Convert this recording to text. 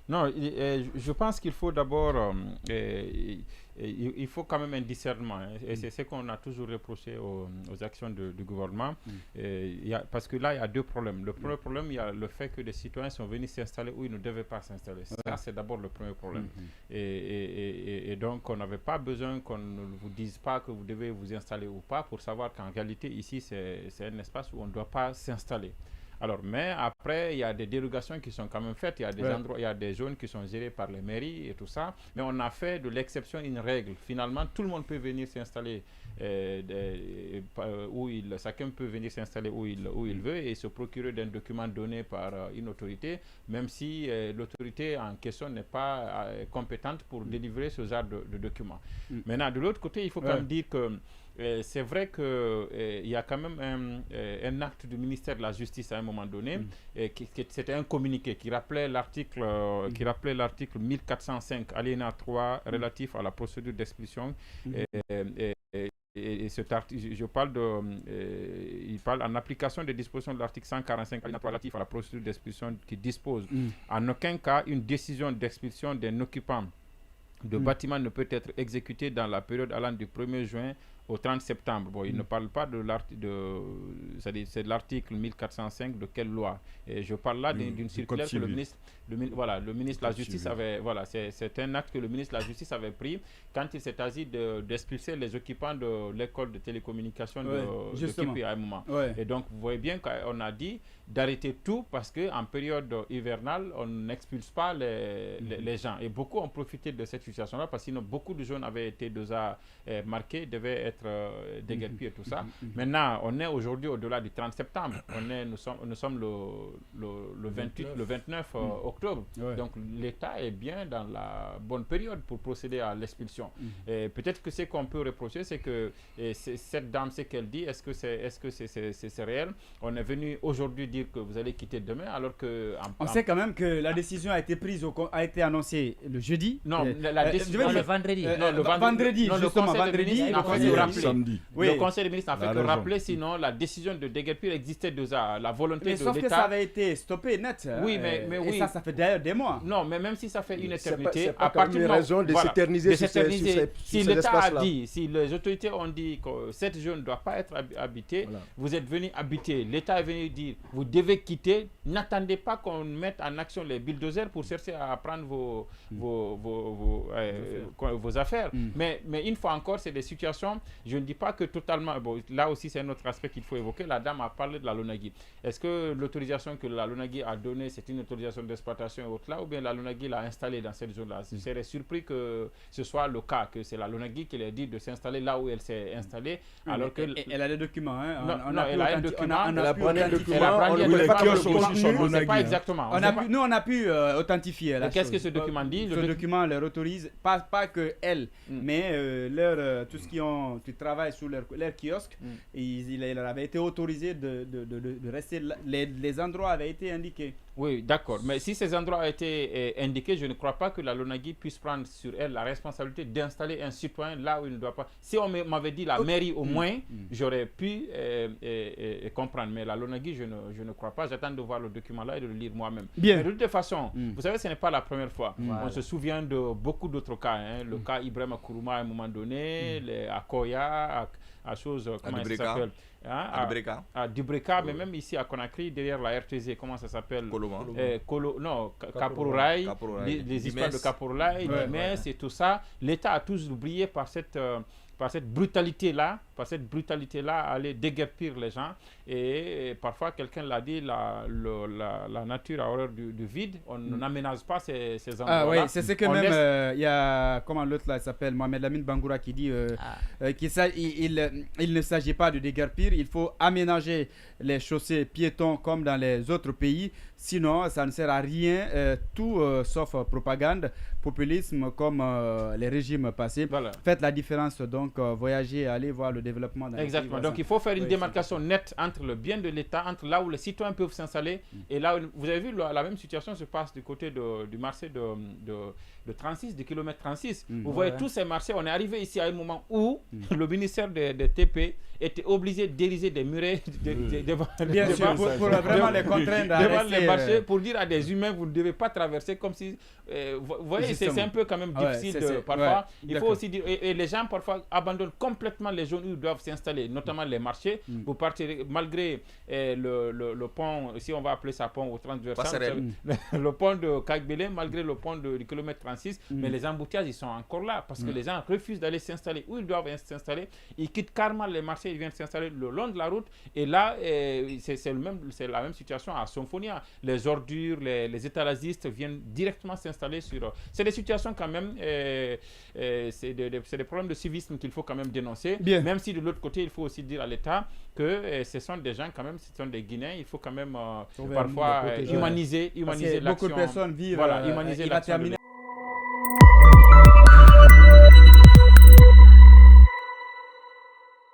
Non, je pense qu'il faut d'abord, il faut quand même un discernement, hein, et c'est ce qu'on a toujours reproché aux actions du gouvernement, parce que là, il y a deux problèmes. Le premier problème, il y a le fait que des citoyens sont venus s'installer où ils ne devaient pas s'installer. Ça, c'est d'abord le premier problème. Et donc, on n'avait pas besoin qu'on ne vous dise pas que vous devez vous installer ou pas pour savoir qu'en réalité, ici, c'est un espace où on ne doit pas s'installer. Alors, mais après, il y a des dérogations qui sont quand même faites. Il y a des endroits, il y a des zones qui sont gérées par les mairies et tout ça. Mais on a fait de l'exception une règle. Finalement, tout le monde peut venir s'installer chacun peut venir s'installer où il veut et se procurer d'un document donné par une autorité, même si l'autorité en question n'est pas compétente pour délivrer ce genre de documents. Maintenant, de l'autre côté, il faut quand même dire que c'est vrai qu'il y a quand même un acte du ministère de la Justice à un moment donné, c'était un communiqué qui rappelait l'article 1405 alinéa 3 relatif à la procédure d'expulsion. Et cet article, il parle en application des dispositions de l'article 145 relatif à la procédure d'expulsion qui dispose en aucun cas une décision d'expulsion d'un occupant de bâtiment ne peut être exécutée dans la période allant du 1er juin au 30 septembre. Bon, il ne parle pas c'est de l'article 1405 de quelle loi. Et je parle là d'une circulaire que le ministre de la Justice avait, c'est un acte que le ministre de la Justice avait pris quand il s'est agi d'expulser les occupants de l'école de télécommunication de Kipi à un moment. Et donc, vous voyez bien qu'on a dit d'arrêter tout parce qu'en période hivernale, on n'expulse pas les gens. Et beaucoup ont profité de cette situation-là parce que sinon, beaucoup de jeunes avaient été déjà marqués, devaient être déguerpis et tout ça. Maintenant, on est aujourd'hui au-delà du 30 septembre. Nous sommes le 28, le 29 octobre. Donc, l'État est bien dans la bonne période pour procéder à l'expulsion. Peut-être que ce qu'on peut reprocher, c'est que cette dame, ce qu'elle dit, est-ce que c'est réel? On est venu aujourd'hui dire que vous allez quitter demain, alors que... On sait quand même que la décision a été prise, a été annoncée le jeudi. Non, la décision... le vendredi. Le vendredi, justement, vendredi. Le Conseil des ministres a fait que rappeler, sinon la décision de déguerpir existait déjà, la volonté de l'État. Sauf que ça avait été stoppé net. Oui, mais oui. Et ça fait d'ailleurs des mois. Non, mais même si ça fait une éternité, à partir de raison de s'éterniser sur si l'État a dit, si les autorités ont dit que cette zone ne doit pas être habitée, vous êtes venu habiter, l'État est venu dire, vous devez quitter, n'attendez pas qu'on mette en action les bulldozers pour chercher à prendre vos affaires. Mais une fois encore, c'est des situations, je ne dis pas que totalement, bon, là aussi c'est un autre aspect qu'il faut évoquer, la dame a parlé de la LONAGUI. Est-ce que l'autorisation que la LONAGUI a donnée, c'est une autorisation d'exploitation et autres là, ou bien la LONAGUI l'a installée dans cette zone-là? Je serais surpris que ce soit le cas, que c'est la LONAGUI qui lui a dit de s'installer là où elle s'est installée, alors que... Elle a des documents, hein. Elle a un document. Elle a brandi un document. On ne sait pas exactement. Nous, on a pu authentifier la chose. Qu'est-ce que ce document dit? Ce document leur autorise, pas que elle, mais tous qui travaillent sur leur kiosque, il leur avait été autorisé de rester là. Les endroits avaient été indiqués. Oui, d'accord. Mais si ces endroits ont été indiqués, je ne crois pas que la LONAGUI puisse prendre sur elle la responsabilité d'installer un citoyen là où il ne doit pas. Si on m'avait dit la mairie au moins, j'aurais pu comprendre. Mais la LONAGUI, je ne crois pas. J'attends de voir le document là et de le lire moi-même. Mais de toute façon, vous savez, ce n'est pas la première fois. On se souvient de beaucoup d'autres cas. Le cas Ibrahima Kourouma à un moment donné, à Koya, à chose, comment ça s'appelle, à Dubreka, mais même ici à Conakry, derrière la RTZ, comment ça s'appelle? Kapouraï, les histoires de Kapouraï, Dimes et tout ça. L'État a tous brillé par cette brutalité-là, à aller déguerpir les gens. Et parfois, quelqu'un l'a dit, la nature a horreur du vide. On n'aménage pas ces endroits-là. Ah oui, c'est ce que même, il y a, comment l'autre là s'appelle, Mohamed Lamine Bangoura, qui dit qu'il ne s'agit pas de déguerpir, il faut aménager les chaussées piétons comme dans les autres pays. Sinon, ça ne sert à rien, tout sauf propagande, populisme comme les régimes passés. Faites la différence donc donc voyager, aller voir le développement d'un pays. Exactement. Donc il faut faire une démarcation nette entre le bien de l'État, entre là où les citoyens peuvent s'installer et là où, vous avez vu, la même situation se passe du côté du marché de 36, du kilomètre 36. Vous voyez tous ces marchés, on est arrivé ici à un moment où le ministère de TP était obligé d'ériger des murets bien sûr, pour vraiment les contraindre à devant rester, les marchés pour dire à des humains, vous ne devez pas traverser comme si... vous voyez, c'est un peu quand même difficile parfois. Il faut aussi dire, et les gens parfois abandonnent complètement les zones où ils doivent s'installer, notamment les marchés. Vous partez, malgré le pont, si on va appeler ça pont au transversal, le pont de Kagbele, malgré le pont du kilomètre 36, mais les embouteillages, ils sont encore là parce que les gens refusent d'aller s'installer où ils doivent s'installer. Ils quittent carrément les marchés, ils viennent s'installer le long de la route. Et là, c'est la même situation à Symphonia. Les ordures, les étalagistes viennent directement s'installer sur... C'est des situations quand même, c'est des problèmes de civisme qu'il faut quand même dénoncer. Même si de l'autre côté, il faut aussi dire à l'État que ce sont des gens quand même, ce sont des Guinéens, il faut quand même parfois humaniser l'action. Beaucoup de personnes vivent... humaniser l'action.